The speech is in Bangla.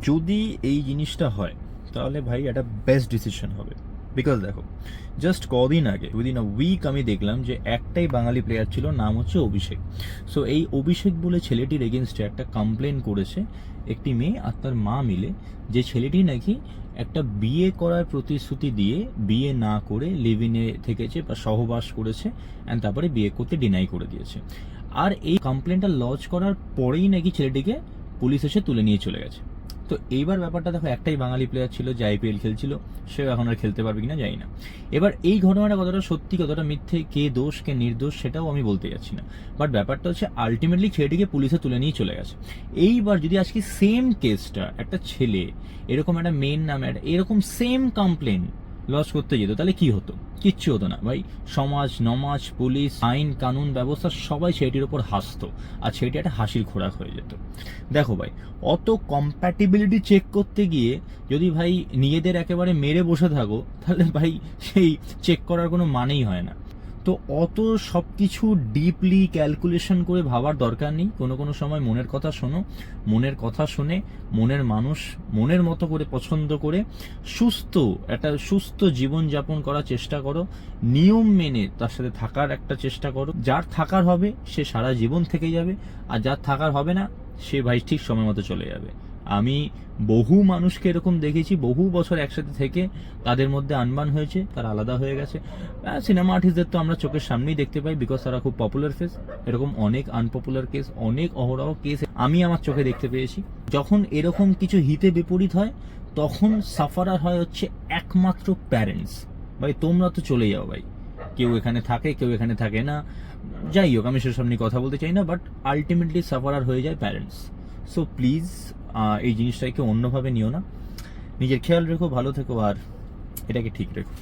যদি এই জিনিসটা হয় তাহলে ভাই একটা বেস্ট ডিসিশন হবে। বিকজ দেখো, জাস্ট কদিন আগে উইদিন আ উইক আমি দেখলাম যে একটাই বাঙালি প্লেয়ার ছিল, নাম হচ্ছে অভিষেক। সো এই অভিষেক বলে ছেলেটির এগেনস্টে একটা কমপ্লেন করেছে একটি মেয়ে আর তার মা মিলে, যে ছেলেটি নাকি একটা বিয়ে করার প্রতিশ্রুতি দিয়ে বিয়ে না করে লিভ ইনে থেকেছে বা সহবাস করেছে, অ্যান্ড তারপরে বিয়ে করতে ডিনাই করে দিয়েছে। আর এই কমপ্লেনটা লজ করার পরেই নাকি ছেলেটিকে পুলিশ এসে তুলে নিয়ে চলে গেছে। তো এইবার ব্যাপারটা দেখো, একটাই বাঙালি প্লেয়ার ছিল যে আইপিএল খেলছিল, সেও এখন আর খেলতে পারবে কিনা জানি না। এবার এই ঘটনাটা কতটা সত্যি কতটা মিথ্যে, কে দোষ কে নির্দোষ সেটাও আমি বলতে যাচ্ছি না, বাট ব্যাপারটা হচ্ছে আলটিমেটলি ছেলেটিকে পুলিশে তুলে নিয়ে চলে গেছে। এইবার যদি আজকে সেম কেসটা একটা ছেলে এরকম একটা মেন নামে একটা এরকম সেম কমপ্লেন লজ করতে যেত, তাহলে কি হতো? কিচ্ছু হতো না ভাই। সমাজ, নমাজ, পুলিশ, আইন কানুন ব্যবস্থা সবাই সেটির ওপর হাসতো, আর সেটি একটা হাসির খোরাক হয়ে যেত। দেখো ভাই, অত কম্প্যাটিবিলিটি চেক করতে গিয়ে যদি ভাই নিজেদের একেবারে মেরে বসে থাকো, তাহলে ভাই সেই চেক করার কোনো মানেই হয় না। তো অত সব কিছু ডিপলি ক্যালকুলেশন করে ভাবার দরকার নেই। কোনো কোনো সময় মনের কথা শোনো, মনের কথা শুনে মনের মানুষ মনের মতো করে পছন্দ করে একটা সুস্থ জীবনযাপন করার চেষ্টা করো, নিয়ম মেনে তার সাথে থাকার একটা চেষ্টা করো। যার থাকার হবে সে সারা জীবন থেকে যাবে, আর যার থাকার হবে না সে ভাই ঠিক সময় মতো চলে যাবে। আমি বহু মানুষকে এরকম দেখেছি, বহু বছর একসাথে থেকে তাদের মধ্যে আনবান হয়েছে, তারা আলাদা হয়ে গেছে। সিনেমা আর্টিস্টদের তো আমরা চোখের সামনেই দেখতে পাই, বিকজ তারা খুব পপুলার ফেস। এরকম অনেক আনপপুলার কেস, অনেক অহরহ কেস আমি আমার চোখে দেখতে পেয়েছি। যখন এরকম কিছু হিতে বিপরীত হয়, তখন সাফারার হয় হচ্ছে একমাত্র প্যারেন্টস। ভাই তোমরা তো চলে যাও ভাই, কেউ এখানে থাকে কেউ এখানে থাকে না, যাই হোক আমি সেসব নিয়ে কথা বলতে চাই না, বাট আলটিমেটলি সাফারার হয়ে যায় প্যারেন্টস। সো প্লিজ এই জিনিসটাকে অন্যভাবে নিও না, নিজের খেয়াল রেখো, ভালো থেকো, আর এটাকে ঠিক রেখো।